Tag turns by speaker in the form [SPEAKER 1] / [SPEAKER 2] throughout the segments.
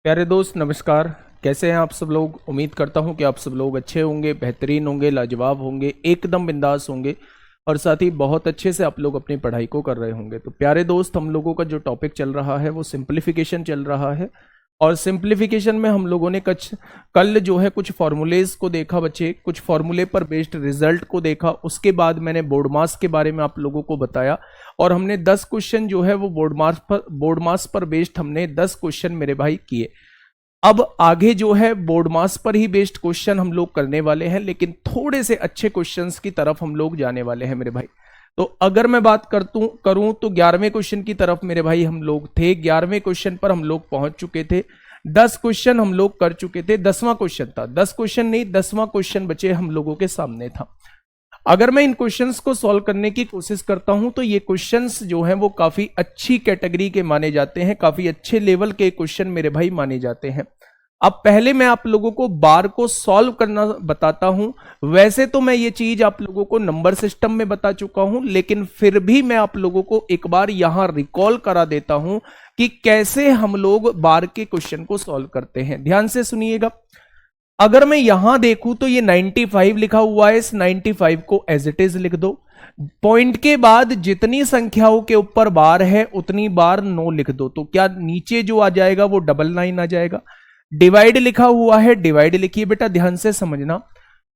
[SPEAKER 1] प्यारे दोस्त नमस्कार। कैसे हैं आप सब लोग। उम्मीद करता हूं कि आप सब लोग अच्छे होंगे, बेहतरीन होंगे, लाजवाब होंगे, एकदम बिंदास होंगे और साथ ही बहुत अच्छे से आप लोग अपनी पढ़ाई को कर रहे होंगे। तो प्यारे दोस्त, हम लोगों का जो टॉपिक चल रहा है वो सिंप्लीफिकेशन चल रहा है और सिंप्लीफिकेशन में हम लोगों ने कल जो है कुछ फॉर्मूलेज को देखा बच्चे, कुछ फॉर्मूले पर बेस्ड रिजल्ट को देखा। उसके बाद मैंने बोर्ड मास के बारे में आप लोगों को बताया और हमने 10 क्वेश्चन जो है वो बोर्ड मास पर बेस्ड हमने 10 क्वेश्चन मेरे भाई किए। अब आगे जो है बोर्ड मास पर ही बेस्ड क्वेश्चन हम लोग करने वाले हैं, लेकिन थोड़े से अच्छे क्वेश्चंस की तरफ हम लोग जाने वाले हैं मेरे भाई। तो अगर मैं बात करूं तो 11वें क्वेश्चन की तरफ मेरे भाई हम लोग थे। 11वें क्वेश्चन पर हम लोग पहुंच चुके थे। 10 क्वेश्चन हम लोग कर चुके थे। 10वां क्वेश्चन था, 10 क्वेश्चन नहीं 10वां क्वेश्चन बचे हम लोगों के सामने था। अगर मैं इन क्वेश्चंस को सॉल्व करने की कोशिश करता हूं तो ये क्वेश्चंस जो हैं वो काफी अच्छी कैटेगरी के माने जाते हैं, काफी अच्छे लेवल के क्वेश्चन मेरे भाई माने जाते हैं। अब पहले मैं आप लोगों को बार को सॉल्व करना बताता हूं। वैसे तो मैं ये चीज आप लोगों को नंबर सिस्टम में बता चुका हूं, लेकिन फिर भी मैं आप लोगों को एक बार यहां रिकॉल करा देता हूं कि कैसे हम लोग बार के क्वेश्चन को सॉल्व करते हैं। ध्यान से सुनिएगा। अगर मैं यहां देखूं तो ये 95 लिखा हुआ है, इस 95 को एज इट इज लिख दो। पॉइंट के बाद जितनी संख्याओं के ऊपर बार है उतनी बार 9 लिख दो। तो क्या नीचे जो आ जाएगा वो 99 आ जाएगा। डिवाइड लिखा हुआ है, डिवाइड लिखिए बेटा, ध्यान से समझना।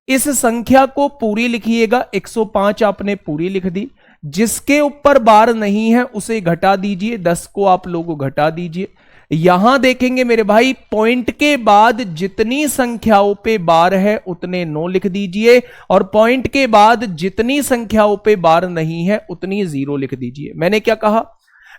[SPEAKER 1] इस संख्या को पूरी लिखिएगा। 105 आपने पूरी लिख दी। जिसके ऊपर बार नहीं है उसे घटा दीजिए, 10 को आप लोग घटा दीजिए। यहां देखेंगे मेरे भाई, पॉइंट के बाद जितनी संख्याओं पे बार है उतने 9 लिख दीजिए और पॉइंट के बाद जितनी संख्याओं पे बार नहीं है उतनी 0 लिख दीजिए। मैंने क्या कहा?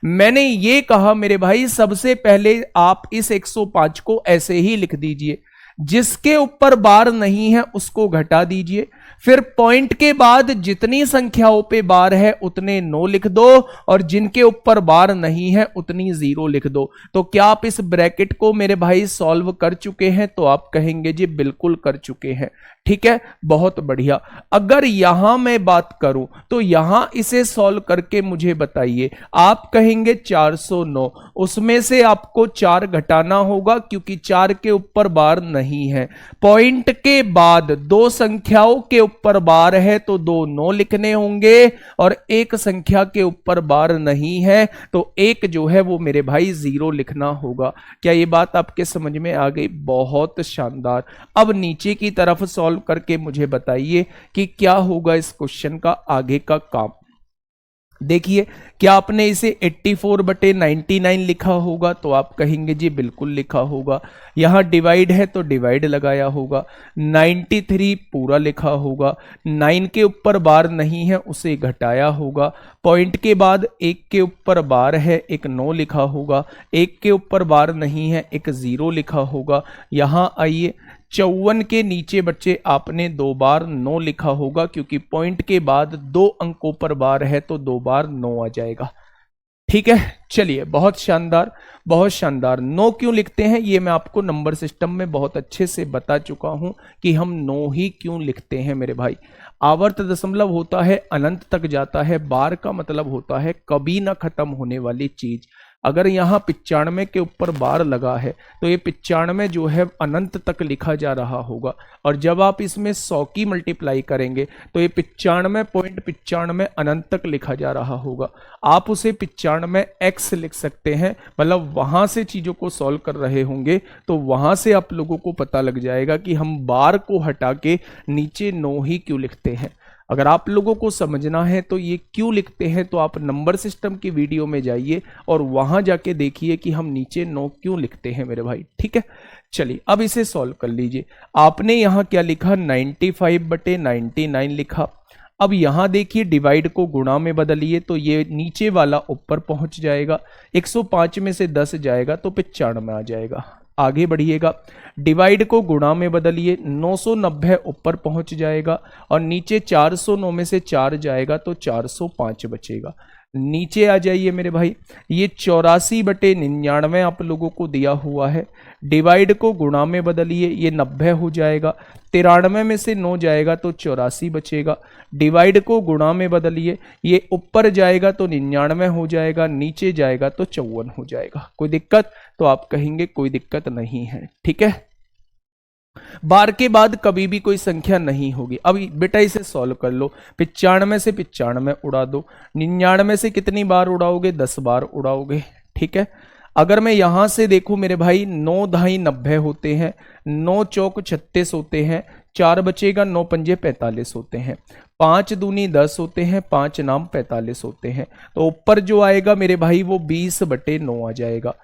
[SPEAKER 1] मैंने ये कहा मेरे भाई, सबसे पहले आप इस 105 को ऐसे ही लिख दीजिए, जिसके ऊपर बार नहीं है उसको घटा दीजिए। फिर पॉइंट के बाद जितनी संख्याओं पे बार है उतने 9 लिख दो और जिनके ऊपर बार नहीं है उतनी 0 लिख दो। तो क्या आप इस ब्रैकेट को मेरे भाई सॉल्व कर चुके हैं? तो आप कहेंगे जी बिल्कुल कर चुके हैं। ठीक है, बहुत बढ़िया। अगर यहां मैं बात करूं तो यहां इसे सॉल्व करके मुझे बताइए। आप कहेंगे 409, उसमें से आपको 4 घटाना होगा क्योंकि 4 के ऊपर बार नहीं है। पॉइंट के बाद 2 संख्याओं के ऊपर बार है तो 2 9 लिखने होंगे और एक संख्या के ऊपर बार नहीं है तो एक जो है वो मेरे भाई 0 लिखना होगा। क्या ये बात आपके समझ में आ गई? बहुत शानदार। अब नीचे की तरफ सॉल्व करके मुझे बताइए कि क्या होगा इस क्वेश्चन का आगे का काम। देखिए, क्या आपने इसे 84/99 लिखा होगा? तो आप कहेंगे जी बिल्कुल लिखा होगा। यहां डिवाइड है तो डिवाइड लगाया होगा। 93 पूरा लिखा होगा। 9 के ऊपर बार नहीं है उसे घटाया होगा। पॉइंट के बाद 1 के ऊपर बार है, एक 9 लिखा होगा। 1 के ऊपर बार नहीं है, एक 0 लिखा होगा। यहां आइए, 54 के नीचे बच्चे आपने 2 बार 9 लिखा होगा क्योंकि पॉइंट के बाद 2 अंकों पर बार है तो 2 बार 9 आ जाएगा। ठीक है, चलिए, बहुत शानदार, बहुत शानदार। 9 क्यों लिखते हैं ये मैं आपको नंबर सिस्टम में बहुत अच्छे से बता चुका हूं कि हम 9 ही क्यों लिखते हैं मेरे भाई। आवर्त दशमलव होता है, अनंत तक जाता है। बार का मतलब होता है कभी ना खत्म होने वाली चीज। अगर यहाँ 95 के ऊपर बार लगा है तो ये 95 जो है अनंत तक लिखा जा रहा होगा और जब आप इसमें 100 की मल्टीप्लाई करेंगे तो ये 95.95 अनंत तक लिखा जा रहा होगा। आप उसे 95x लिख सकते हैं, मतलब वहां से चीजों को सॉल्व कर रहे होंगे तो वहां से आप लोगों को पता लग जाएगा कि हम बार को हटा के नीचे 9 ही क्यों लिखते हैं। अगर आप लोगों को समझना है तो ये क्यों लिखते हैं तो आप नंबर सिस्टम की वीडियो में जाइए और वहां जाके देखिए कि हम नीचे 9 क्यों लिखते हैं मेरे भाई। ठीक है, चलिए अब इसे सॉल्व कर लीजिए। आपने यहां क्या लिखा? 95/99 लिखा। अब यहां देखिए, डिवाइड को गुणा में बदलिए तो ये नीचे वाला ऊपर पहुंच जाएगा। 105 में से 10 जाएगा तो 95 आ जाएगा। आगे बढ़िएगा, डिवाइड को गुणा में बदलिए, 990 ऊपर पहुंच जाएगा और नीचे 409 में से 4 जाएगा तो 405 बचेगा। नीचे आ जाइए मेरे भाई, ये 84/99 आप लोगों को दिया हुआ है। डिवाइड को गुणा में बदलिए, ये 90 हो जाएगा। 93 में से 9 जाएगा तो 84 बचेगा। डिवाइड को गुणा में बदलिए, ये ऊपर जाएगा तो 99 हो जाएगा, नीचे जाएगा तो 54 हो जाएगा। कोई दिक्कत? तो आप कहेंगे कोई दिक्कत नहीं है। ठीक है, बार के बाद कभी भी कोई संख्या नहीं होगी। अब बेटा इसे सॉल्व कर लो। 95 से 95 उड़ा दो। 99 से कितनी बार उड़ाओगे? 10 बार उड़ाओगे। ठीक है, अगर मैं यहां से देखूं मेरे भाई, 9 ढाई 90 होते हैं, 9 चौक 36 होते हैं, 4 बचेगा, 9 पंजे 45 होते हैं, 5 दूनी 10 होते हैं, 5 नाम 45 होते हैं। तो ऊपर जो आएगा मेरे भाई वो 20/9 आ जाएगा।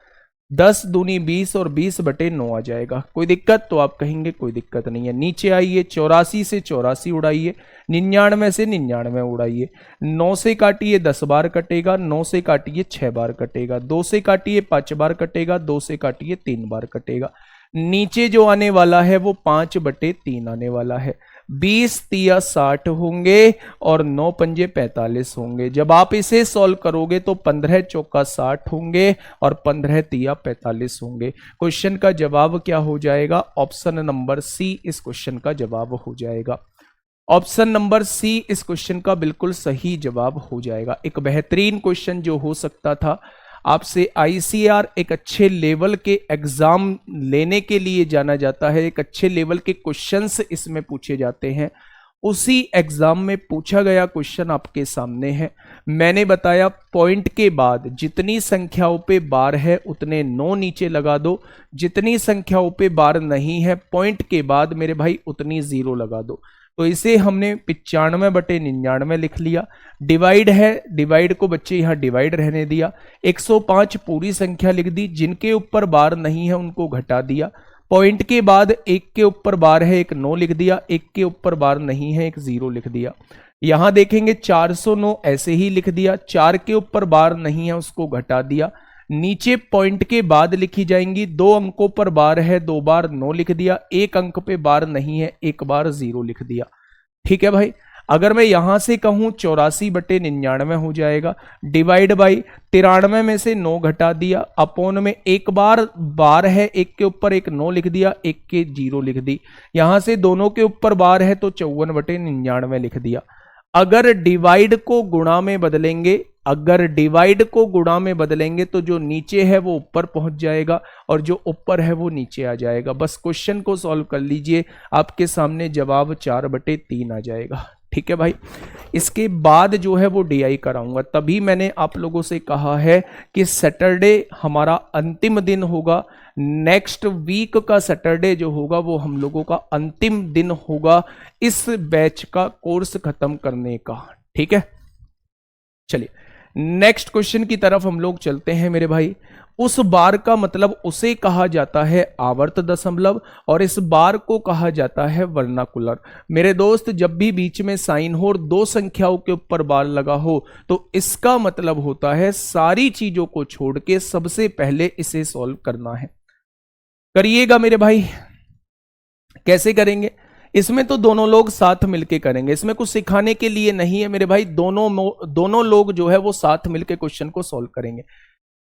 [SPEAKER 1] 10 दूनी 20 और 20/9 आ जाएगा। कोई दिक्कत? तो आप कहेंगे कोई दिक्कत नहीं है। नीचे आइए, 84 से 84 उड़ाइए, 99 से 99 उड़ाइए, 9 से काटिए 10 बार कटेगा, 9 से काटिए 6 बार कटेगा, 2 से काटिए 5 बार कटेगा, 2 से काटिए 3 बार कटेगा। नीचे जो आने वाला है वो 5/3 आने वाला है। 20 तिया 60 होंगे और 9 पंजे 45 होंगे। जब आप इसे सॉल्व करोगे तो 15 चौका 60 होंगे और 15 तिया 45 होंगे। क्वेश्चन का जवाब क्या हो जाएगा? ऑप्शन नंबर सी इस क्वेश्चन का जवाब हो जाएगा। ऑप्शन नंबर सी इस क्वेश्चन का बिल्कुल सही जवाब हो जाएगा। एक बेहतरीन क्वेश्चन जो हो सकता था। आपसे आईसीआर एक अच्छे लेवल के एग्जाम लेने के लिए जाना जाता है, एक अच्छे लेवल के क्वेश्चंस इसमें पूछे जाते हैं। उसी एग्जाम में पूछा गया क्वेश्चन आपके सामने है। मैंने बताया पॉइंट के बाद जितनी संख्याओं पे बार है उतने 9 नीचे लगा दो, जितनी संख्याओं पे बार नहीं है पॉइंट के बाद मेरे भाई उतनी 0 लगा दो। तो इसे हमने 95/99 लिख लिया। डिवाइड है, डिवाइड को बच्चे यहां डिवाइड रहने दिया। 105 पूरी संख्या लिख दी, जिनके ऊपर बार नहीं है उनको घटा दिया। पॉइंट के बाद 1 के ऊपर बार है, एक 9 लिख दिया, 1 के ऊपर बार नहीं है, एक 0 लिख दिया। यहां देखेंगे 409 ऐसे ही लिख दिया, 4 के ऊपर बार नहीं है उसको घटा दिया। नीचे पॉइंट के बाद लिखी जाएंगी, 2 अंकों पर बार है, 2 बार 9 लिख दिया, 1 अंक पे बार नहीं है, 1 बार 0 लिख दिया। ठीक है भाई, अगर मैं यहां से कहूं 84/99 हो जाएगा। डिवाइड बाई 93 में से 9 घटा दिया, अपोन में 1 बार है, 1 के ऊपर एक 9 लिख दिया, 1 के 0 लिख दी। यहां से दोनों के ऊपर बार है तो 54/99 लिख दिया। अगर डिवाइड को गुणा में बदलेंगे, अगर डिवाइड को गुणा में बदलेंगे तो जो नीचे है वो ऊपर पहुंच जाएगा और जो ऊपर है वो नीचे आ जाएगा। बस क्वेश्चन को सॉल्व कर लीजिए, आपके सामने जवाब 4/3 आ जाएगा। ठीक है भाई, इसके बाद जो है वो डीआई कराऊंगा। तभी मैंने आप लोगों से कहा है कि सैटरडे हमारा अंतिम दिन होगा। नेक्स्ट वीक का सैटरडे जो होगा वो हम लोगों का अंतिम दिन होगा इस बैच का कोर्स खत्म करने का। ठीक है, चलिए नेक्स्ट क्वेश्चन की तरफ हम लोग चलते हैं मेरे भाई। उस बार का मतलब उसे कहा जाता है आवर्त दशमलव और इस बार को कहा जाता है वर्नाकुलर। मेरे दोस्त, जब भी बीच में साइन हो और 2 संख्याओं के ऊपर बार लगा हो तो इसका मतलब होता है सारी चीजों को छोड़ के सबसे पहले इसे सॉल्व करना है। करिएगा मेरे भाई। कैसे करेंगे? इसमें तो दोनों लोग साथ मिलके करेंगे, इसमें कुछ सिखाने के लिए नहीं है मेरे भाई। दोनों लोग जो है वो साथ मिलके क्वेश्चन को सॉल्व करेंगे।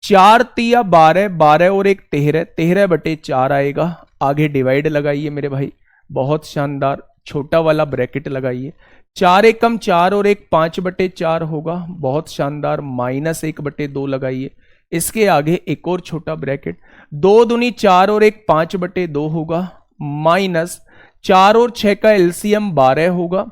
[SPEAKER 1] 4 तिया 12, 12 और 1 13, 13/4 आएगा। आगे डिवाइड लगाइए मेरे भाई, बहुत शानदार, छोटा वाला ब्रैकेट लगाइए। 4 एकम 4 और 1 5/4 होगा, बहुत शानदार। -1/2 लगाइए। इसके आगे एक और छोटा ब्रैकेट, 2 दूनी 4 और 1 5/2 होगा, माइनस 4 और 6 का एलसीएम 12 होगा।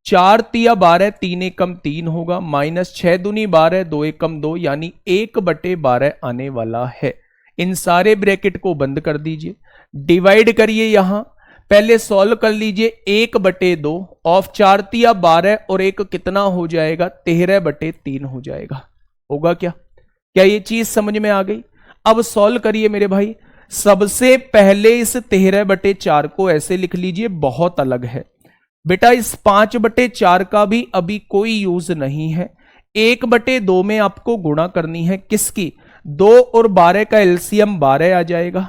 [SPEAKER 1] 4 तिया 12, 3 एकम 3 होगा, माइनस 6 दूनी 12, 2 एकम 2 यानी 1/12 आने वाला है। इन सारे ब्रैकेट को बंद कर दीजिए, डिवाइड करिए। यहां पहले सॉल्व कर लीजिए। 1/2 ऑफ 4 तिया 12 और 1 कितना हो जाएगा? 13/3 हो जाएगा। होगा क्या? क्या ये चीज समझ में आ गई? अब सॉल्व करिए मेरे भाई। सबसे पहले इस 13/4 को ऐसे लिख लीजिए, बहुत अलग है बेटा। इस 5/4 का भी अभी कोई यूज नहीं है। 1/2 में आपको गुणा करनी है, किसकी? 2 और 12 का एलसीएम 12 आ जाएगा।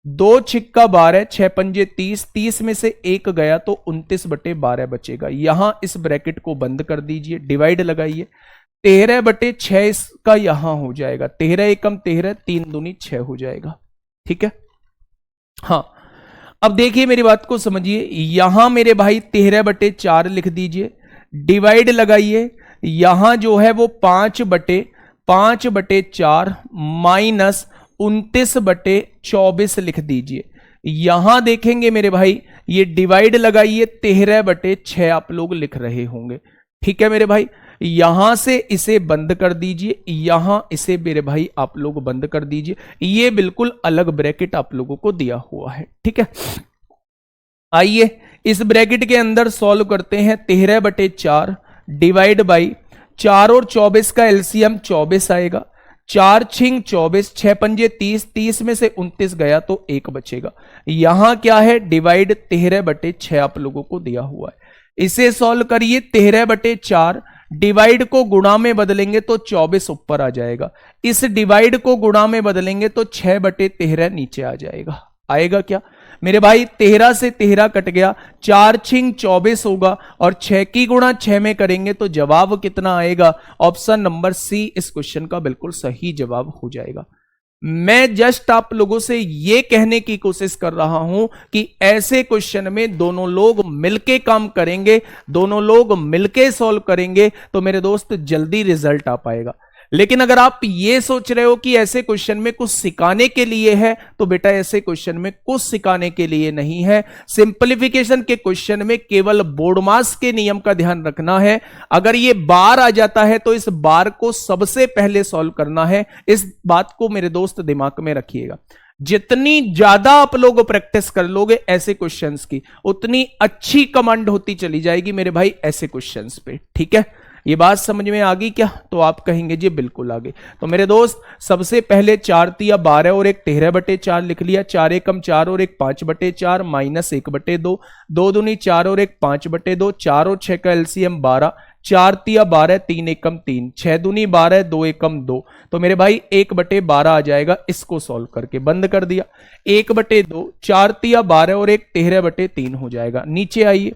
[SPEAKER 1] 2 छिक्का 12, 6 पंजे 30, 30 में से 1 गया तो 29/12 बचेगा। यहां इस ब्रैकेट को बंद कर दीजिए, डिवाइड लगाइए। 13/6 इसका यहां हो जाएगा, 13 एकम 13, 3 दूनी 6 हो जाएगा। ठीक है, हाँ। अब देखिए मेरी बात को समझिए, यहां मेरे भाई 13/4 लिख दीजिए, डिवाइड लगाइए, यहां जो है वो 5/4 माइनस 29/24 लिख दीजिए। यहां देखेंगे मेरे भाई, ये डिवाइड लगाइए, 13/6 आप लोग लिख रहे होंगे। ठीक है मेरे भाई, यहां से इसे बंद कर दीजिए, यहां इसे मेरे भाई आप लोग बंद कर दीजिए, ये बिल्कुल अलग ब्रैकेट आप लोगों को दिया हुआ है। ठीक है, आइए इस ब्रैकेट के अंदर सॉल्व करते हैं। 13/4 डिवाइड बाई 4 और 24 का एलसीएम 24 आएगा, 4 छिंग 24, 6 पंजे 30, 30 में से 29 गया तो 1 बचेगा। यहां क्या है, डिवाइड 13/6 आप लोगों को दिया हुआ है। इसे सॉल्व करिए, 13/4 डिवाइड को गुणा में बदलेंगे तो 24 ऊपर आ जाएगा, इस डिवाइड को गुणा में बदलेंगे तो 6/13 नीचे आ जाएगा। आएगा क्या मेरे भाई, 13 से 13 कट गया, 4 छिंग 24 होगा, और 6 की गुणा 6 में करेंगे तो जवाब कितना आएगा, ऑप्शन नंबर सी इस क्वेश्चन का बिल्कुल सही जवाब हो जाएगा। मैं जस्ट आप लोगों से यह कहने की कोशिश कर रहा हूं कि ऐसे क्वेश्चन में दोनों लोग मिलके काम करेंगे, दोनों लोग मिलके सॉल्व करेंगे तो मेरे दोस्त जल्दी रिजल्ट आ पाएगा। लेकिन अगर आप ये सोच रहे हो कि ऐसे क्वेश्चन में कुछ सिखाने के लिए है, तो बेटा ऐसे क्वेश्चन में कुछ सिखाने के लिए नहीं है। सिंपलीफिकेशन के क्वेश्चन में केवल बोर्ड मास के नियम का ध्यान रखना है। अगर ये बार आ जाता है तो इस बार को सबसे पहले सॉल्व करना है, इस बात को मेरे दोस्त दिमाग में रखिएगा। जितनी ज्यादा आप लोग प्रैक्टिस कर लोगे ऐसे क्वेश्चंस की, उतनी अच्छी कमांड होती चली जाएगी मेरे भाई ऐसे क्वेश्चंस पे। ठीक है, ये बात समझ में आ गई क्या, तो आप कहेंगे जी बिल्कुल आ गई। तो मेरे दोस्त सबसे पहले 4 तिया 12 और एक 13/4 लिख लिया, 4 एकम 4 और एक 5/4 माइनस 1/2, 2 दूनी 4 और एक 5/2, 4 और 6 का एलसीएम 12, 4 तिया 12, 3 एकम 3, 6 दूनी 12, 2 एकम 2, तो मेरे भाई 1/12 आ जाएगा। इसको सॉल्व करके बंद कर दिया, 1/2, 4 तिया 12 और एक 13/3 हो जाएगा। नीचे आइए,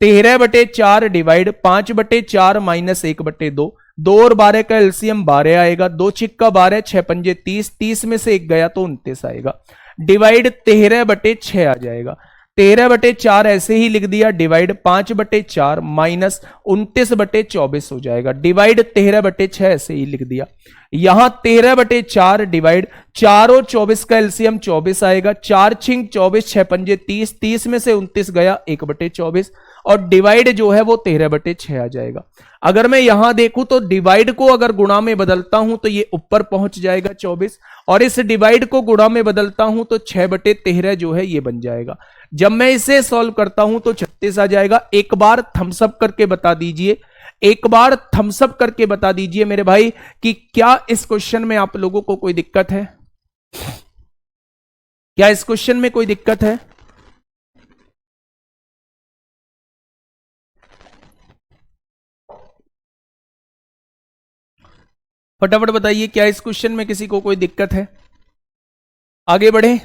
[SPEAKER 1] 13/4 डिवाइड 5/4 माइनस 1/2, 2 और 12 का एलसीएम 12 आएगा, 2 छिक्का 12, 6 पंजे 30, 30 में से 1 गया तो 29 आएगा। डिवाइड 13/6 आ जाएगा, 13/4 ऐसे ही लिख दिया, डिवाइड 5/4 माइनस 29/24 हो जाएगा, डिवाइड 13/6 ऐसे ही लिख दिया। यहां 13/4 डिवाइड 4 और 24 का एलसीएम 24 आएगा, 4 छिंग 24, 6 पंजे 30, 30 में से 29 गया 1/24, और डिवाइड जो है वो 13/6 आ जाएगा। अगर मैं यहां देखूं तो डिवाइड को अगर गुणा में बदलता हूं तो ये ऊपर पहुंच जाएगा 24, और इस डिवाइड को गुणा में बदलता हूं तो 6/13 जो है ये बन जाएगा। जब मैं इसे सॉल्व करता हूं तो 36 आ जाएगा। एक बार थम्सअप करके बता दीजिए, एक बार थम्सअप करके बता दीजिए मेरे भाई कि क्या इस क्वेश्चन में आप लोगों को कोई दिक्कत है, क्या इस क्वेश्चन में कोई दिक्कत है? फटाफट बताइए, क्या इस क्वेश्चन में किसी को कोई दिक्कत है? आगे बढ़े,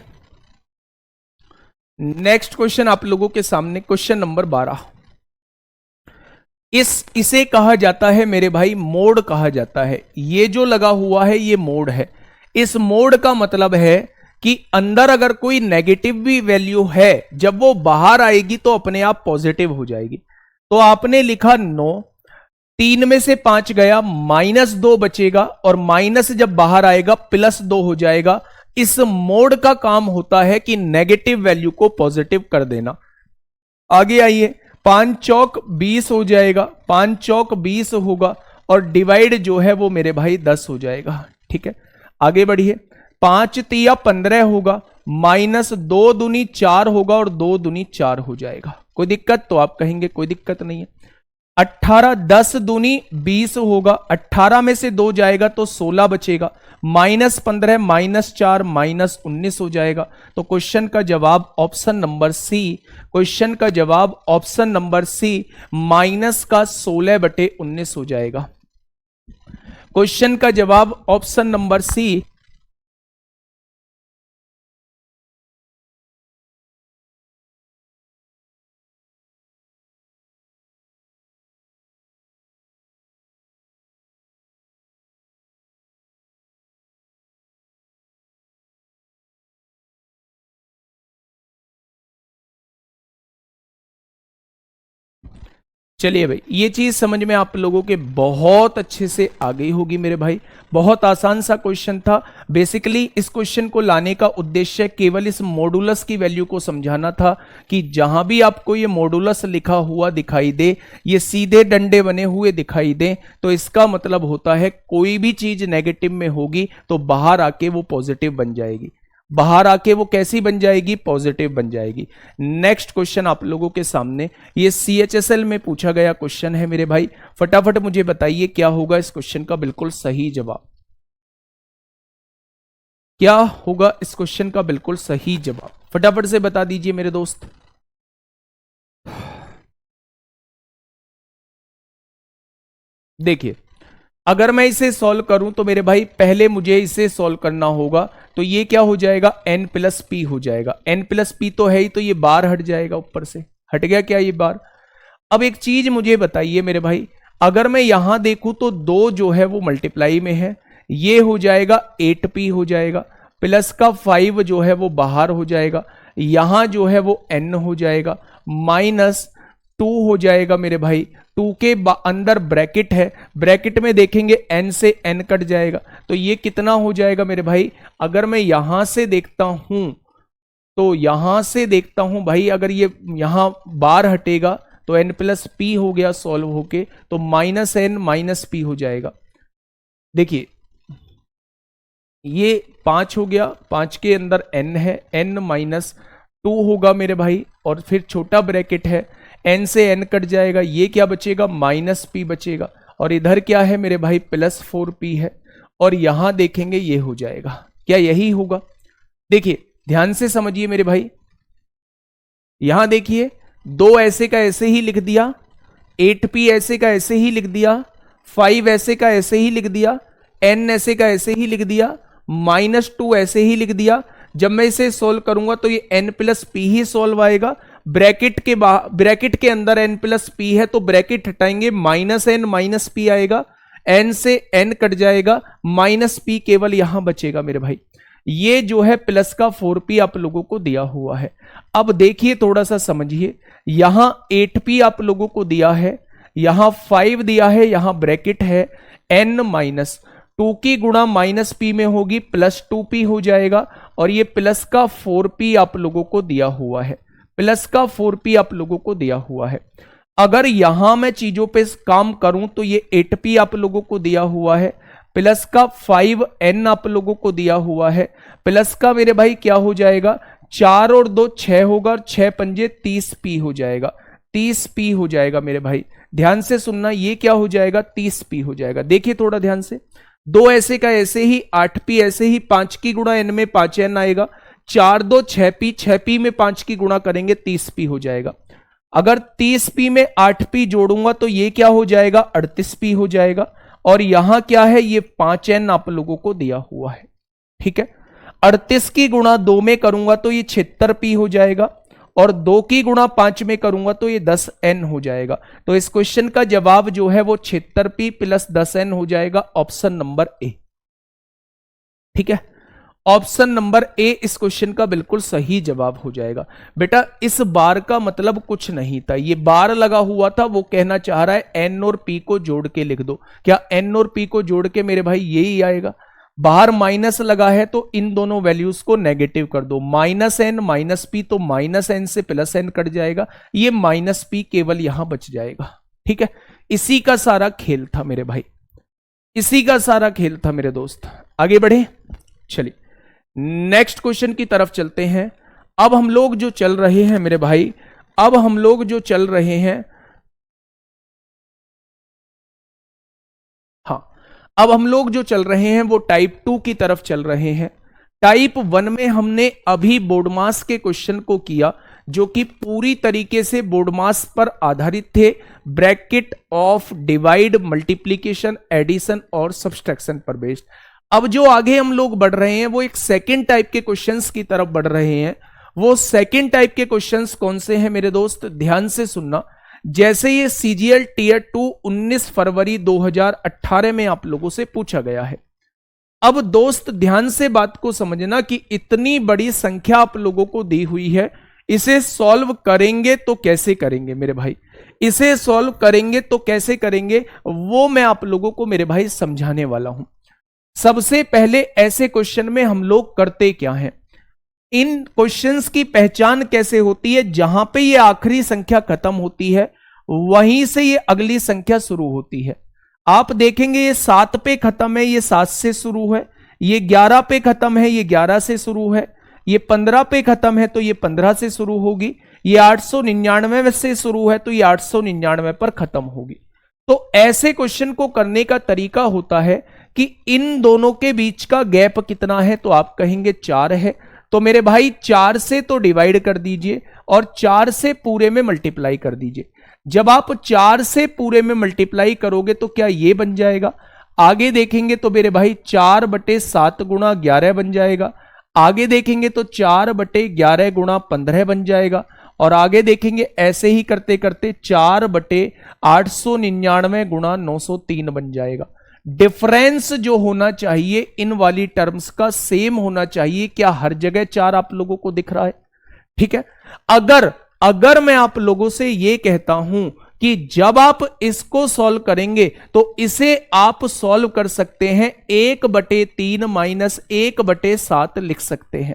[SPEAKER 1] नेक्स्ट क्वेश्चन आप लोगों के सामने, क्वेश्चन नंबर 12। इसे कहा जाता है मेरे भाई मोड कहा जाता है। ये जो लगा हुआ है ये मोड है। इस मोड का मतलब है कि अंदर अगर कोई नेगेटिव भी वैल्यू है, जब वो बाहर आएगी तो अपने आप पॉजिटिव हो जाएगी। तो आपने लिखा 9, 3 में से 5 गया, -2 बचेगा, और माइनस जब बाहर आएगा +2 हो जाएगा। इस मोड का काम होता है कि नेगेटिव वैल्यू को पॉजिटिव कर देना। आगे आइए, 5 चौक 20 हो जाएगा, 5 चौक 20 होगा, और डिवाइड जो है वो मेरे भाई 10 हो जाएगा। ठीक है, आगे बढ़िए, 5 तिया 15 होगा, -2 दूनी 4 होगा, और 2 दूनी 4 हो जाएगा। कोई दिक्कत, तो आप कहेंगे कोई दिक्कत नहीं है। 18, 10 दूनी 20 होगा, 18 में से 2 जाएगा तो 16 बचेगा, -15, -4, -19 हो जाएगा। तो क्वेश्चन का जवाब ऑप्शन नंबर सी, क्वेश्चन का जवाब ऑप्शन नंबर सी -16/19 हो जाएगा। क्वेश्चन का जवाब ऑप्शन नंबर सी चलिए भाई, ये चीज समझ में आप लोगों के बहुत अच्छे से आ गई होगी मेरे भाई। बहुत आसान सा क्वेश्चन था। बेसिकली इस क्वेश्चन को लाने का उद्देश्य केवल इस मॉडुलस की वैल्यू को समझाना था कि जहां भी आपको ये मॉडुलस लिखा हुआ दिखाई दे, ये सीधे डंडे बने हुए दिखाई दे, तो इसका मतलब होता है कोई भी चीज नेगेटिव में होगी तो बाहर आके वो पॉजिटिव बन जाएगी। बाहर आके वो कैसी बन जाएगी? पॉजिटिव बन जाएगी। नेक्स्ट क्वेश्चन आप लोगों के सामने ये CHSL में पूछा गया क्वेश्चन है मेरे भाई। फटाफट मुझे बताइए क्या होगा इस क्वेश्चन का बिल्कुल सही जवाब। क्या होगा इस क्वेश्चन का बिल्कुल सही जवाब? फटाफट से बता दीजिए मेरे दोस्त। देखिए, अगर मैं इसे सॉल्व करूं तो मेरे भाई पहले मुझे इसे सॉल्व करना होगा, तो ये क्या हो जाएगा? n प्लस पी हो जाएगा। n प्लस पी तो है ही, तो ये बार हट जाएगा, ऊपर से हट गया क्या ये बार। अब एक चीज मुझे बताइए मेरे भाई, अगर मैं यहां देखूं तो 2 जो है वो मल्टीप्लाई में है, ये हो जाएगा 8p हो जाएगा, प्लस का 5 जो है वो बाहर हो जाएगा, यहां जो है वो n हो जाएगा, माइनस 2 हो जाएगा मेरे भाई। 2 के अंदर ब्रैकेट है, ब्रैकेट में देखेंगे n से n कट जाएगा, तो ये कितना हो जाएगा मेरे भाई? अगर मैं यहां से देखता हूं तो यहां से देखता हूं भाई, अगर ये यहां बार हटेगा तो n प्लस पी हो गया सॉल्व होके, तो माइनस n माइनस पी हो जाएगा। देखिए ये 5 हो गया, 5 के अंदर n है, n माइनस 2 होगा मेरे भाई, और फिर छोटा ब्रैकेट है, n से n कट जाएगा, ये क्या बचेगा? माइनस पी बचेगा, और इधर क्या है मेरे भाई? प्लस 4p है, और यहां देखेंगे ये हो जाएगा। क्या यही होगा? देखिए ध्यान से समझिए मेरे भाई, यहां देखिए 2 ऐसे का ऐसे ही लिख दिया, 8p ऐसे का ऐसे ही लिख दिया, 5 ऐसे का ऐसे ही लिख दिया, n ऐसे का ऐसे ही लिख दिया, माइनस 2 ऐसे ही लिख दिया। जब मैं इसे सोल्व करूंगा तो ये n प्लस पी ही सोल्व आएगा। ब्रैकेट के अंदर n प्लस पी है, तो ब्रैकेट हटाएंगे, माइनस n माइनस पी आएगा, n से n कट जाएगा, माइनस पी केवल यहां बचेगा मेरे भाई। ये जो है प्लस का 4p आप लोगों को दिया हुआ है। अब देखिए थोड़ा सा समझिए, यहां 8p आप लोगों को दिया है, यहां 5 दिया है, यहां ब्रैकेट है, n माइनस 2 की गुणा माइनस पी में होगी, प्लस 2p हो जाएगा, और ये प्लस का 4p आप लोगों को दिया हुआ है, प्लस का 4p आप लोगों को दिया हुआ है। अगर यहां मैं चीजों पे काम करूं तो ये 8p आप लोगों को दिया हुआ है, प्लस का 5n आप लोगों को दिया हुआ है, प्लस का मेरे भाई क्या हो जाएगा? 4 और 2 6 होगा, और 6 पंजे 30p हो जाएगा, 30p हो जाएगा मेरे भाई। ध्यान से सुनना, ये क्या हो जाएगा? 30p हो जाएगा। देखिए थोड़ा ध्यान से, 2 ऐसे का ऐसे ही, 8p ऐसे ही, 5 की गुणा n में 5n आएगा, 4 2 6p, 6p में 5 की गुणा करेंगे 30p हो जाएगा। अगर 30p में 8p जोड़ूंगा तो ये क्या हो जाएगा? 38p हो जाएगा, और यहां क्या है? ये 5n आप लोगों को दिया हुआ है, ठीक है। 38 की गुणा 2 में करूंगा तो ये 76p हो जाएगा, और 2 की गुणा 5 में करूंगा तो ये 10n हो जाएगा। तो इस क्वेश्चन का जवाब जो है वो 76p प्लस 10n हो जाएगा, ऑप्शन नंबर ए, ठीक है। ऑप्शन नंबर ए इस क्वेश्चन का बिल्कुल सही जवाब हो जाएगा। बेटा इस बार का मतलब कुछ नहीं था, ये बार लगा हुआ था, वो कहना चाह रहा है n और p को जोड़ के लिख दो। क्या n और p को जोड़ के मेरे भाई यही आएगा? बाहर माइनस लगा है तो इन दोनों वैल्यूज को नेगेटिव कर दो, माइनस एन माइनस पी, तो माइनस एन से प्लस एन कट जाएगा, ये माइनस पी केवल यहां बच जाएगा, ठीक है। इसी का सारा खेल था मेरे भाई, इसी का सारा खेल था मेरे दोस्त। आगे बढ़े, चलिए नेक्स्ट क्वेश्चन की तरफ चलते हैं। अब हम लोग जो चल रहे हैं मेरे भाई, अब हम लोग जो चल रहे हैं, हाँ अब हम लोग जो चल रहे हैं वो टाइप 2 की तरफ चल रहे हैं। टाइप 1 में हमने अभी बोर्ड मास के क्वेश्चन को किया, जो कि पूरी तरीके से बोर्ड मास पर आधारित थे, bracket of divide, multiplication, addition और सब्सट्रैक्शन पर बेस्ड। अब जो आगे हम लोग बढ़ रहे हैं वो एक सेकेंड टाइप के क्वेश्चंस की तरफ बढ़ रहे हैं। वो सेकेंड टाइप के क्वेश्चंस कौन से हैं मेरे दोस्त, ध्यान से सुनना। जैसे ये सीजीएल टीयर 2 19 फरवरी 2018 में आप लोगों से पूछा गया है। अब दोस्त ध्यान से बात को समझना कि इतनी बड़ी संख्या आप लोगों को दी हुई है, इसे सॉल्व करेंगे तो कैसे करेंगे मेरे भाई, इसे सॉल्व करेंगे तो कैसे करेंगे, वो मैं आप लोगों को मेरे भाई समझाने वाला हूं। सबसे पहले ऐसे क्वेश्चन में हम लोग करते क्या हैं, इन क्वेश्चंस की पहचान कैसे होती है, जहां पे ये आखिरी संख्या खत्म होती है वहीं से ये अगली संख्या शुरू होती है। आप देखेंगे ये 7 पे खत्म है, ये 7 से शुरू है, ये 11 पे खत्म है, ये 11 से शुरू है, ये 15 पे खत्म है तो ये 15 से शुरू होगी, ये 899 से शुरू है तो ये 899 पर खत्म होगी। तो ऐसे क्वेश्चन को करने का तरीका होता है कि इन दोनों के बीच का गैप कितना है, तो आप कहेंगे 4 है, तो मेरे भाई 4 से तो डिवाइड कर दीजिए और 4 से पूरे में मल्टीप्लाई कर दीजिए। जब आप 4 से पूरे में मल्टीप्लाई करोगे तो क्या ये बन जाएगा, आगे देखेंगे तो मेरे भाई 4/7 गुणा 11 बन जाएगा, आगे देखेंगे तो 4/11 गुणा 15 बन जाएगा, और आगे देखेंगे ऐसे ही करते करते 4/899 गुणा 903 बन जाएगा। डिफरेंस जो होना चाहिए इन वाली टर्म्स का सेम होना चाहिए। क्या हर जगह 4 आप लोगों को दिख रहा है? ठीक है। अगर मैं आप लोगों से यह कहता हूं कि जब आप इसको सॉल्व करेंगे तो इसे आप सॉल्व कर सकते हैं 1/3 माइनस 1/7 लिख सकते हैं।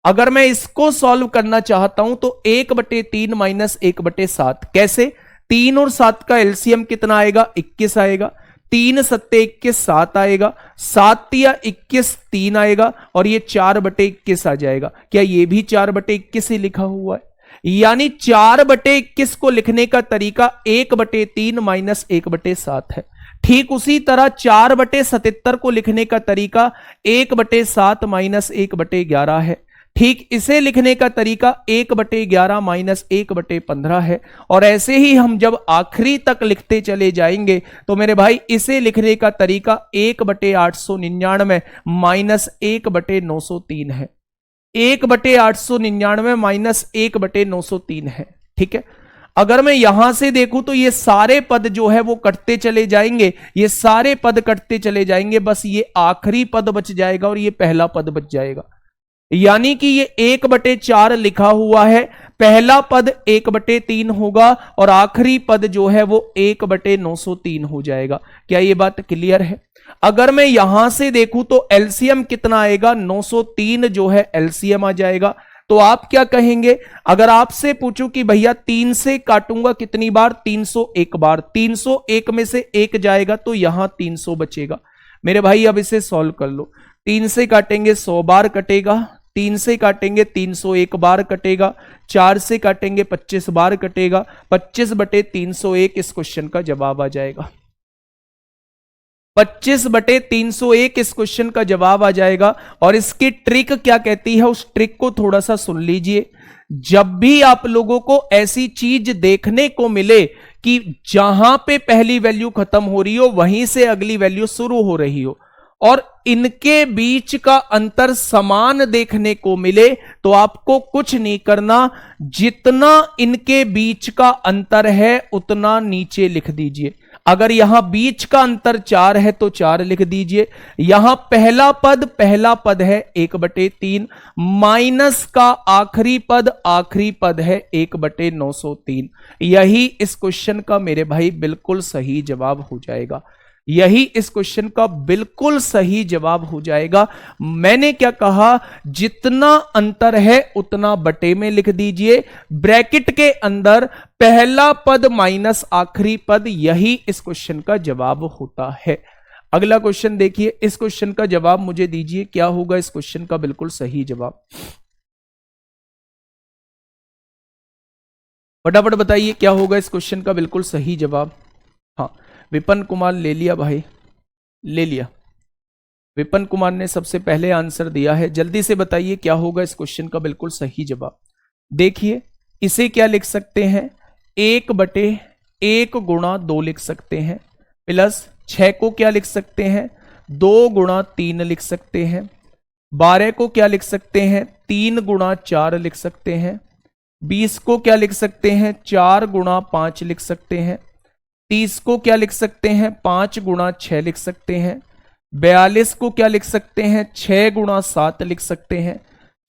[SPEAKER 1] अगर मैं इसको सॉल्व करना चाहता हूं तो 1/3 माइनस 1/7 कैसे, 3 और 7 का एलसीएम कितना आएगा, 21 आएगा, 3 सत्ते 21 7 आएगा, 7 या 21 3 आएगा, और ये 4/21 आ जाएगा। क्या ये भी 4/21 ही लिखा हुआ है? यानी 4/21 को लिखने का तरीका 1/3 माइनस 1/7 है। ठीक उसी तरह 4/77 को लिखने का तरीका 1/7 माइनस 1/11 है। ठीक इसे लिखने का तरीका 1/11 माइनस 1/15 है। और ऐसे ही हम जब आखिरी तक लिखते चले जाएंगे तो मेरे भाई इसे लिखने का तरीका 1/899 माइनस 1/903 है, 1/899 माइनस 1/903 है। ठीक है। अगर मैं यहां से देखूं तो ये सारे पद जो है वो कटते चले जाएंगे, ये सारे पद कटते चले जाएंगे, बस ये आखिरी पद बच जाएगा और ये पहला पद बच जाएगा। यानी कि ये 1/4 लिखा हुआ है, पहला पद 1/3 होगा और आखिरी पद जो है वो 1/903 हो जाएगा। क्या ये बात क्लियर है? अगर मैं यहां से देखूं तो एलसीएम कितना आएगा, 903 जो है एलसीएम आ जाएगा। तो आप क्या कहेंगे, अगर आपसे पूछूं कि भैया 3 से काटूंगा कितनी बार, 301 बार, 301 में से 1 जाएगा तो यहां 300 बचेगा। मेरे भाई अब इसे सॉल्व कर लो, 3 से काटेंगे 100 बार कटेगा, 3 से काटेंगे 301 बार कटेगा, 4 से काटेंगे 25 बार कटेगा, 25/301 इस क्वेश्चन का जवाब आ जाएगा। 25/301 इस क्वेश्चन का जवाब आ जाएगा। और इसकी ट्रिक क्या कहती है, उस ट्रिक को थोड़ा सा सुन लीजिए। जब भी आप लोगों को ऐसी चीज देखने को मिले कि जहां पे पहली वैल्यू खत्म हो रही हो वहीं से अगली वैल्यू शुरू हो रही हो और इनके बीच का अंतर समान देखने को मिले, तो आपको कुछ नहीं करना, जितना इनके बीच का अंतर है उतना नीचे लिख दीजिए। अगर यहां बीच का अंतर 4 है तो 4 लिख दीजिए। यहां पहला पद है 1/3, माइनस का आखिरी पद है 1/903। यही इस क्वेश्चन का मेरे भाई बिल्कुल सही जवाब हो जाएगा। यही इस क्वेश्चन का बिल्कुल सही जवाब हो जाएगा। मैंने क्या कहा, जितना अंतर है उतना बटे में लिख दीजिए, ब्रैकेट के अंदर पहला पद माइनस आखिरी पद, यही इस क्वेश्चन का जवाब होता है। अगला क्वेश्चन देखिए, इस क्वेश्चन का जवाब मुझे दीजिए, क्या होगा इस क्वेश्चन का बिल्कुल सही जवाब, फटाफट बताइए क्या होगा इस क्वेश्चन का बिल्कुल सही जवाब। हाँ, विपन कुमार ले लिया भाई, ले लिया। विपन कुमार ने सबसे पहले आंसर दिया है, जल्दी से बताइए क्या होगा इस क्वेश्चन का बिल्कुल सही जवाब। देखिए इसे क्या लिख सकते हैं, 1/1 गुणा 2 लिख सकते हैं, प्लस 6 को क्या लिख सकते हैं, 2 गुणा 3 लिख सकते हैं, 12 को क्या लिख सकते हैं, 3 गुणा 4 लिख सकते हैं, 20 को क्या लिख सकते हैं, 4 गुणा 5 लिख सकते हैं, 30 को क्या लिख सकते हैं, 5 गुणा 6 लिख सकते हैं, 42 को क्या लिख सकते हैं, 6 गुणा 7 लिख सकते हैं,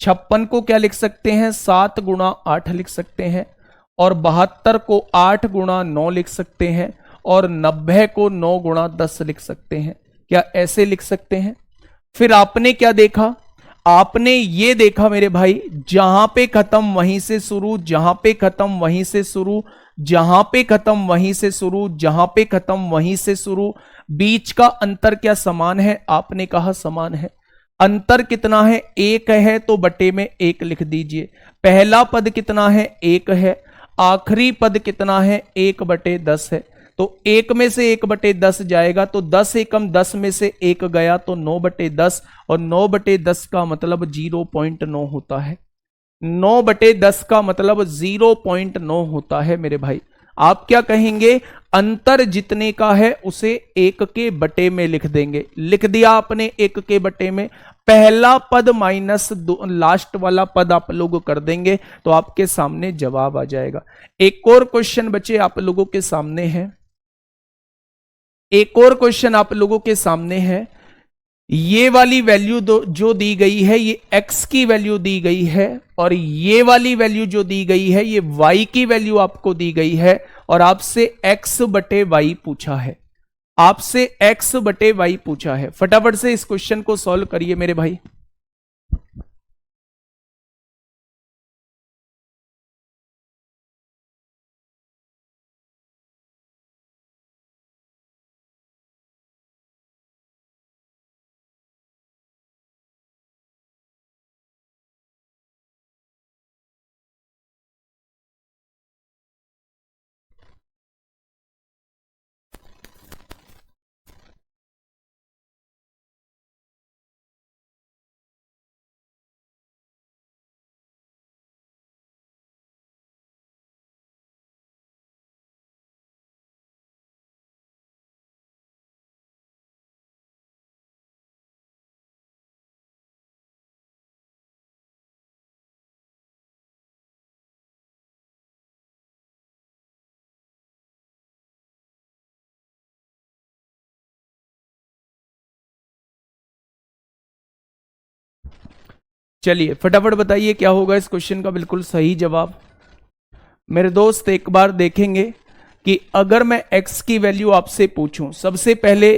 [SPEAKER 1] 56 को क्या लिख सकते हैं, 7 गुणा 8 लिख सकते हैं, और 72 को 8 गुणा 9 लिख सकते हैं, और 90 को 9 गुणा 10 लिख सकते हैं। क्या ऐसे लिख सकते हैं? फिर आपने क्या देखा, आपने ये देखा मेरे भाई, जहां पे खत्म वहीं से शुरू, जहां पे खत्म वहीं से शुरू, जहां पे खत्म वहीं से शुरू, जहां पे खत्म वहीं से शुरू, बीच का अंतर क्या समान है? आपने कहा समान है। अंतर कितना है? 1 है, तो बटे में 1 लिख दीजिए। पहला पद कितना है? 1 है। आखिरी पद कितना है? 1/10 है। तो 1 में से 1/10 जाएगा, तो 10 एकम 10 में से 1 गया, तो 9/10, और 9/10 का मतलब 0.9 होता है। 9/10 का मतलब 0.9 होता है मेरे भाई। आप क्या कहेंगे? अंतर जितने का है उसे 1 के बटे में लिख देंगे। लिख दिया आपने 1 के बटे में। पहला पद माइनस लास्ट वाला पद आप लोग कर देंगे, तो आपके सामने जवाब आ जाएगा। एक और क्वेश्चन बचे आप लोगों के सामने है, एक और क्वेश्चन आप लोगों के सामने है। ये वाली वैल्यू जो दी गई है, ये x की वैल्यू दी गई है, और ये वाली वैल्यू जो दी गई है, ये y की वैल्यू आपको दी गई है, और आपसे x/y पूछा है। आपसे x/y पूछा है। फटाफट से इस क्वेश्चन को सॉल्व करिए मेरे भाई। चलिए फटाफट बताइए क्या होगा इस क्वेश्चन का बिल्कुल सही जवाब। मेरे दोस्त एक बार देखेंगे कि अगर मैं x की वैल्यू आपसे पूछूं, सबसे पहले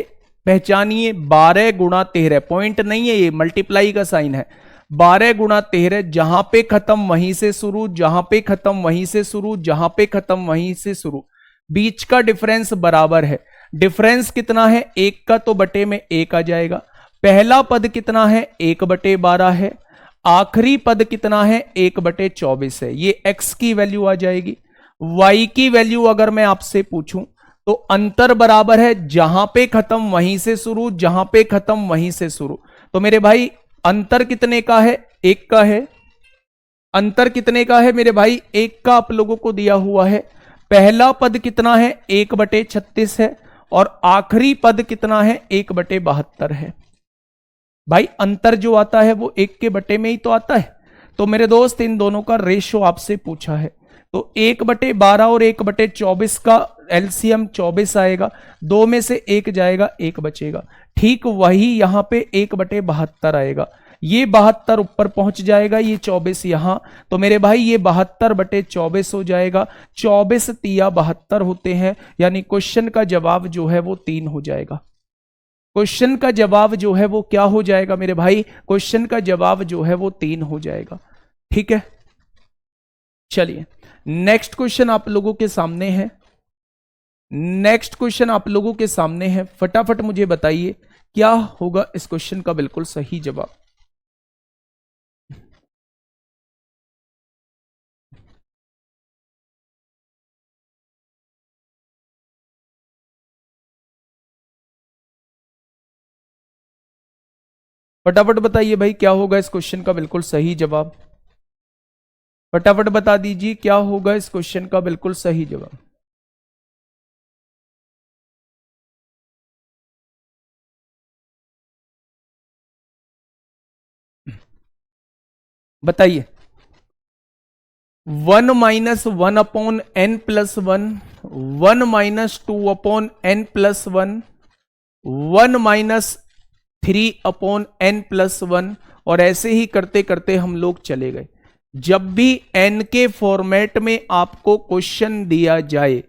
[SPEAKER 1] पहचानिए 12 गुणा 13, पॉइंट नहीं है, ये मल्टीप्लाई का साइन है। 12 गुणा 13, जहां पे खत्म वहीं से शुरू, जहां पे खत्म वहीं से शुरू, जहां पे खत्म वहीं से शुरू, बीच का डिफरेंस बराबर है। डिफरेंस कितना है? 1 का, तो बटे में 1 आ जाएगा। पहला पद कितना है? 1/12 है। आखिरी पद कितना है? 1/24 है। ये x की वैल्यू आ जाएगी। y की वैल्यू अगर मैं आपसे पूछूं, तो अंतर बराबर है, जहां पे खत्म वहीं से शुरू, जहां पे खत्म वहीं से शुरू। तो मेरे भाई अंतर कितने का है? 1 का है। अंतर कितने का है मेरे भाई? 1 का आप लोगों को दिया हुआ है। पहला पद कितना है? 1/36 है, और आखिरी पद कितना है? 1/72 है। भाई अंतर जो आता है वो 1 के बटे में ही तो आता है। तो मेरे दोस्त इन दोनों का रेशो आपसे पूछा है, तो 1/12 और 1/24 का एलसीएम 24 आएगा। 2 में से 1 जाएगा, 1 बचेगा। ठीक वही यहां पे 1/72 आएगा। ये 72 ऊपर पहुंच जाएगा, ये 24 यहां। तो मेरे भाई ये 72/24 हो जाएगा। 24 तिया 72 होते हैं, यानी क्वेश्चन का जवाब जो है वो 3 हो जाएगा। क्वेश्चन का जवाब जो है वो क्या हो जाएगा मेरे भाई? क्वेश्चन का जवाब जो है वो 3 हो जाएगा। ठीक है, चलिए नेक्स्ट क्वेश्चन आप लोगों के सामने है। नेक्स्ट क्वेश्चन आप लोगों के सामने है, फटाफट मुझे बताइए क्या होगा इस क्वेश्चन का बिल्कुल सही जवाब। फटाफट बताइए भाई क्या होगा इस क्वेश्चन का बिल्कुल सही जवाब। फटाफट बता दीजिए क्या होगा इस क्वेश्चन का बिल्कुल सही जवाब। बताइए। 1 minus 1/n+1, 1 minus 2/n+1, 1 minus 3/n+1, और ऐसे ही करते करते हम लोग चले गए। जब भी एन के फॉर्मेट में आपको क्वेश्चन दिया जाए,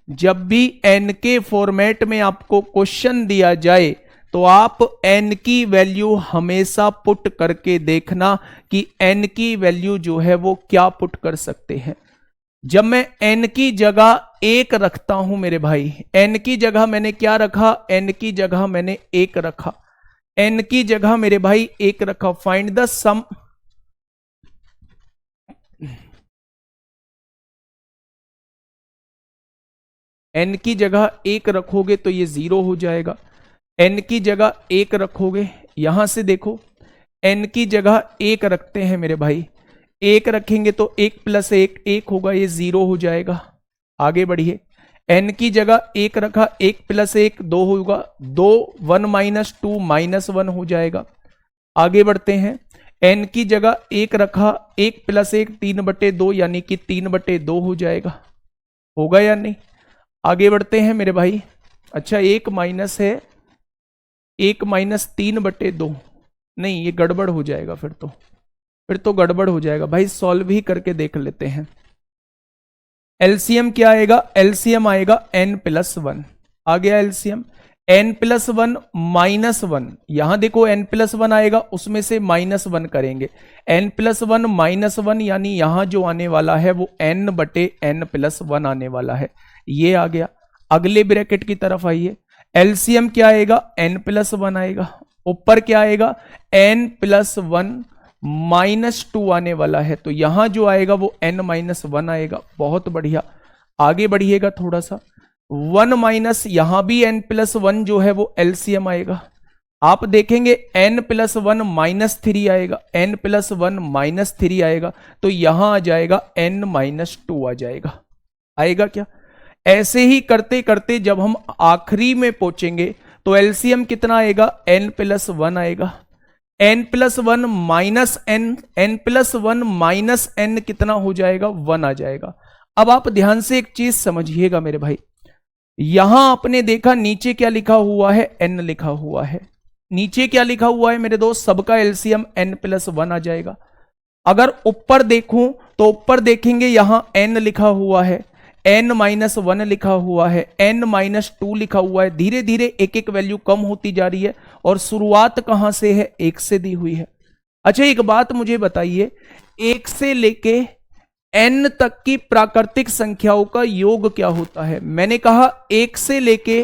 [SPEAKER 1] जब भी एन के फॉर्मेट में आपको क्वेश्चन दिया जाए, तो आप n की वैल्यू हमेशा पुट करके देखना कि n की वैल्यू जो है वो क्या पुट कर सकते हैं। जब मैं n की जगह 1 रखता हूं मेरे भाई, n की जगह मैंने क्या रखा, n की जगह मैंने 1 रखा, n की जगह मेरे भाई 1 रखा। फाइंड द सम, n की जगह 1 रखोगे तो ये 0 हो जाएगा, n की जगह 1 रखोगे, यहां से देखो n की जगह 1 रखते हैं मेरे भाई, 1 रखेंगे तो 1 + 1 1 होगा, ये 0 हो जाएगा। आगे बढ़िए, n की जगह 1 रखा, 1 + 1 2 होगा, 2 1 - 2 -1 हो जाएगा। आगे बढ़ते हैं, n की जगह 1 रखा, 1 + 1 3/2 यानी कि 3/2 हो जाएगा, होगा या नहीं। आगे बढ़ते हैं मेरे भाई, अच्छा 1 माइनस है, 1 - 3/2, नहीं ये गड़बड़ हो जाएगा, फिर तो गड़बड़ हो जाएगा भाई, सॉल्व ही करके देख लेते हैं। एलसीएम क्या आएगा, एलसीएम आएगा n+1, आ गया एलसीएम, n+1 -1, यहां देखो n+1 आएगा, उसमें से -1 करेंगे, n+1 -1 यानी यहां जो आने वाला है वो n/n+1 आने वाला है, ये आ गया। अगले ब्रैकेट की तरफ आइए, एलसीएम क्या आएगा, n+1 आएगा, ऊपर क्या आएगा, n+1 -2 आने वाला है, तो यहां जो आएगा वो n-1 आएगा। बहुत बढ़िया, आगे बढ़िएगा थोड़ा सा, 1 माइनस, यहां भी n+1 जो है वो एलसीएम आएगा, आप देखेंगे n+1 -3 आएगा, n+1 -3 आएगा, तो यहां आ जाएगा n-2 आ जाएगा, आएगा क्या। ऐसे ही करते करते जब हम आखिरी में पहुंचेंगे तो एलसीएम कितना आएगा, n+1 आएगा, n+1 - n कितना हो जाएगा, 1 आ जाएगा। अब आप ध्यान से एक चीज समझिएगा मेरे भाई, यहां आपने देखा नीचे क्या लिखा हुआ है, n लिखा हुआ है, नीचे क्या लिखा हुआ है मेरे दोस्त, सबका एलसीएम n+1 आ जाएगा। अगर ऊपर देखूं तो ऊपर देखेंगे यहां n लिखा हुआ है, n-1 लिखा हुआ है, n-2 लिखा हुआ है, धीरे धीरे एक एक वैल्यू कम होती जा रही है, और शुरुआत कहां से है, 1 से दी हुई है। अच्छा एक बात मुझे बताइए, 1 से लेके n तक की प्राकृतिक संख्याओं का योग क्या होता है। मैंने कहा 1 से लेके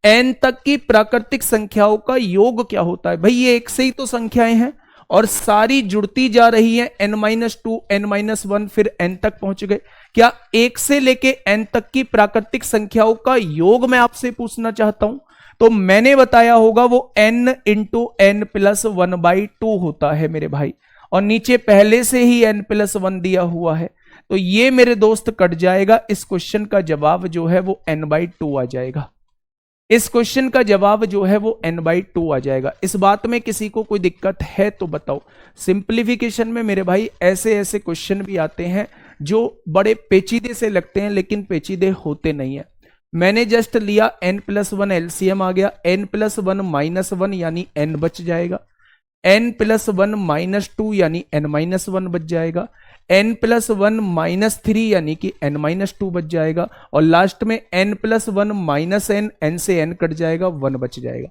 [SPEAKER 1] n तक की प्राकृतिक संख्याओं का योग क्या होता है। भाई ये 1 से ही तो संख्याएं हैं और सारी जुड़ती जा रही है, n-2 n-1 फिर n तक पहुंच गए। क्या 1 से लेके n तक की प्राकृतिक संख्याओं का योग मैं आपसे पूछना चाहता हूं, तो मैंने बताया होगा वो n × n+1/2 होता है मेरे भाई, और नीचे पहले से ही n+1 दिया हुआ है, तो ये मेरे दोस्त कट जाएगा। इस क्वेश्चन का जवाब जो है वो n/2 आ जाएगा, इस क्वेश्चन का जवाब जो है वो n/2 आ जाएगा। इस बात में किसी को कोई दिक्कत है तो बताओ। सिंप्लीफिकेशन में मेरे भाई ऐसे ऐसे क्वेश्चन भी आते हैं जो बड़े पेचीदे से लगते हैं लेकिन पेचीदे होते नहीं है। मैंने जस्ट लिया n+1 एलसीएम आ गया, n+1 -1 यानी n बच जाएगा, n+1 -2 यानी n-1 बच जाएगा, n+1 -3 यानी कि n-2 बच जाएगा, और लास्ट में n+1 -n, n से n कट जाएगा, 1 बच जाएगा।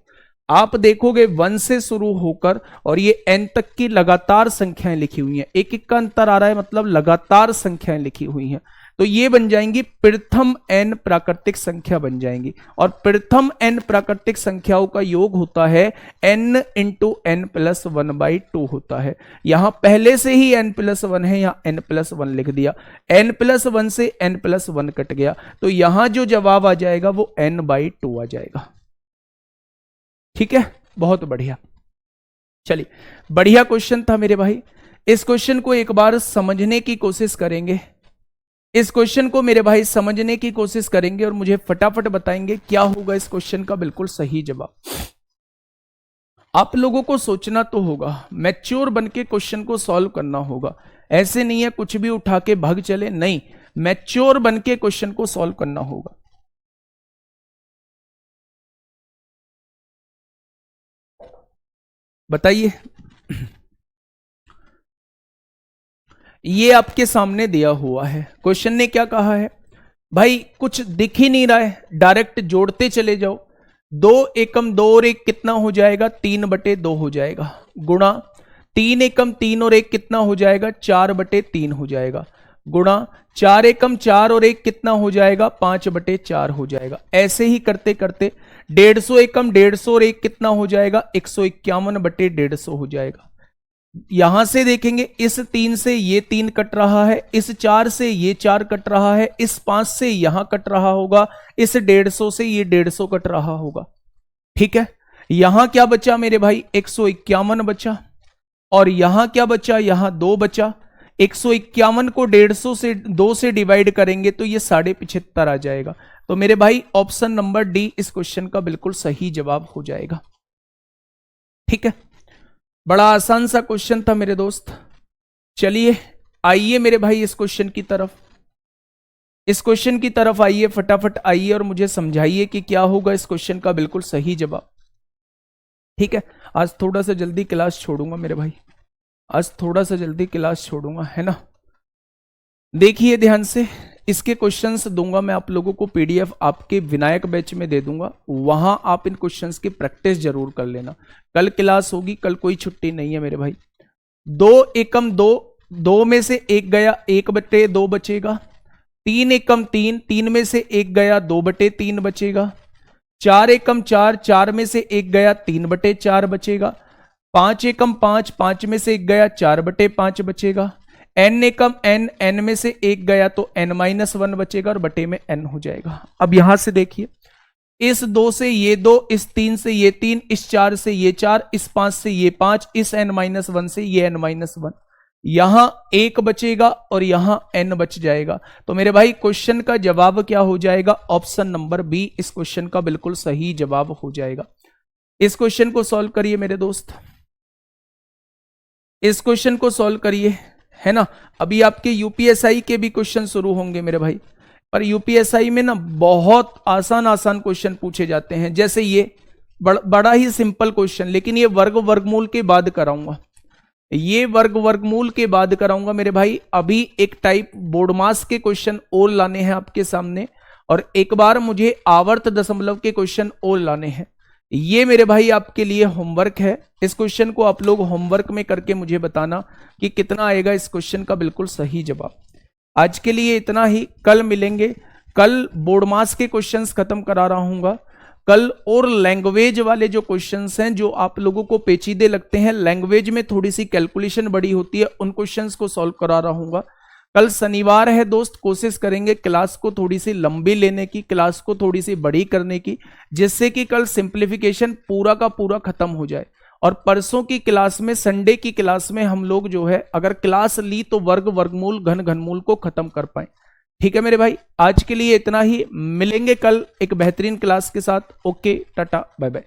[SPEAKER 1] आप देखोगे 1 से शुरू होकर और ये n तक की लगातार संख्याएं लिखी हुई हैं, एक एक का अंतर आ रहा है, मतलब लगातार संख्याएं लिखी हुई हैं, तो ये बन जाएंगी प्रथम n प्राकृतिक संख्या बन जाएंगी, और प्रथम n प्राकृतिक संख्याओं का योग होता है n × n+1/2 होता है। यहां पहले से ही n+1 है, यहां n+1 लिख दिया, n+1 से n+1 कट गया, तो यहां जो जवाब आ जाएगा वो n/2 आ जाएगा। ठीक है, बहुत बढ़िया। चलिए, बढ़िया क्वेश्चन था मेरे भाई, इस क्वेश्चन को एक बार समझने की कोशिश करेंगे, इस क्वेश्चन को मेरे भाई समझने की कोशिश करेंगे और मुझे फटाफट बताएंगे क्या होगा इस क्वेश्चन का बिल्कुल सही जवाब। आप लोगों को सोचना तो होगा, मैच्योर बन के क्वेश्चन को सॉल्व करना होगा, ऐसे नहीं है कुछ भी उठा के भाग चले, नहीं, मैच्योर बन के क्वेश्चन को सॉल्व करना होगा। बताइए ये आपके सामने दिया हुआ है। क्वेश्चन ने क्या कहा है भाई, कुछ दिख ही नहीं रहा है, डायरेक्ट जोड़ते चले जाओ। 2 एकम 2 और 1 कितना हो जाएगा, 3/2 हो जाएगा, गुणा 3 एकम 3 और 1 कितना हो जाएगा, 4/3 हो जाएगा, गुणा 4 एकम 4 और 1 कितना हो जाएगा, 5/4 हो जाएगा। ऐसे ही करते करते 150 एकम 150 और 1 कितना हो जाएगा, 151/150 हो जाएगा। यहां से देखेंगे, इस 3 से ये 3 कट रहा है, इस 4 से ये 4 कट रहा है, इस 5 से यहां कट रहा होगा, इस 150 से ये 150 कट रहा होगा। ठीक है, यहां क्या बचा मेरे भाई, 151 बचा, और यहां क्या बचा, यहां 2 बचा। 151 को 150 से 2 से डिवाइड करेंगे तो ये 75.5 आ जाएगा। तो मेरे भाई ऑप्शन नंबर डी इस क्वेश्चन का बिल्कुल सही जवाब हो जाएगा। ठीक है, बड़ा आसान सा क्वेश्चन था मेरे दोस्त। चलिए आइए मेरे भाई इस क्वेश्चन की तरफ, इस क्वेश्चन की तरफ आइए, फटाफट आइए और मुझे समझाइए कि क्या होगा इस क्वेश्चन का बिल्कुल सही जवाब। ठीक है, आज थोड़ा सा जल्दी क्लास छोड़ूंगा मेरे भाई, आज थोड़ा सा जल्दी क्लास छोड़ूंगा, है ना। देखिए ध्यान से, इसके क्वेश्चंस दूंगा मैं आप लोगों को, पीडीएफ आपके विनायक बैच में दे दूंगा, वहां आप इन क्वेश्चंस की प्रैक्टिस जरूर कर लेना। कल क्लास होगी, कल कोई छुट्टी नहीं है मेरे भाई। 2 एकम 2, 2 में से 1 गया, 1/2 बचेगा। 3 एकम 3, 3 में से 1 गया, 2/3 बचेगा। 4 एकम 4, 4 में से 1 गया, 3/4 बचेगा। 5 एकम 5, 5 में से 1 गया, 4/5 बचेगा। n एकम n, n में से 1 गया तो n-1 बचेगा और बटे में n हो जाएगा। अब यहां से देखिए, इस 2 से ये 2, इस 3 से ये 3, इस 4 से ये 4, इस 5 से ये 5, इस n-1 से ये n-1, यहां 1 बचेगा और यहां n बच जाएगा। तो मेरे भाई क्वेश्चन का जवाब क्या हो जाएगा, ऑप्शन नंबर बी इस क्वेश्चन का बिल्कुल सही जवाब हो जाएगा। इस क्वेश्चन को सॉल्व करिए मेरे दोस्त, इस क्वेश्चन को सॉल्व करिए, है ना। अभी आपके यूपीएसआई के भी क्वेश्चन शुरू होंगे मेरे भाई, पर यूपीएसआई में ना बहुत आसान आसान क्वेश्चन पूछे जाते हैं। जैसे ये बड़ा ही सिंपल क्वेश्चन, लेकिन ये वर्ग वर्गमूल के बाद कराऊंगा, ये वर्ग वर्गमूल के बाद कराऊंगा मेरे भाई। अभी एक टाइप बोर्ड मास के क्वेश्चन और लाने हैं आपके सामने, और एक बार मुझे आवर्त दशमलव के क्वेश्चन और लाने हैं। ये मेरे भाई आपके लिए होमवर्क है। इस क्वेश्चन को आप लोग होमवर्क में करके मुझे बताना कि कितना आएगा इस क्वेश्चन का बिल्कुल सही जवाब। आज के लिए इतना ही, कल मिलेंगे। कल बोर्ड मास के क्वेश्चंस खत्म करा रहा हूंगा कल, और लैंग्वेज वाले जो क्वेश्चंस हैं जो आप लोगों को पेचीदे लगते हैं, लैंग्वेज में थोड़ी सी कैलकुलेशन बड़ी होती है, उन क्वेश्चंस को सॉल्व करा रहा हूंगा। कल शनिवार है दोस्त, कोशिश करेंगे क्लास को थोड़ी सी लंबी लेने की, क्लास को थोड़ी सी बड़ी करने की, जिससे कि कल सिंप्लीफिकेशन पूरा का पूरा खत्म हो जाए। और परसों की क्लास में, संडे की क्लास में हम लोग जो है अगर क्लास ली तो वर्ग वर्गमूल घन घनमूल को खत्म कर पाए। ठीक है मेरे भाई, आज के लिए इतना ही, मिलेंगे कल एक बेहतरीन क्लास के साथ। Okay, tata bye bye.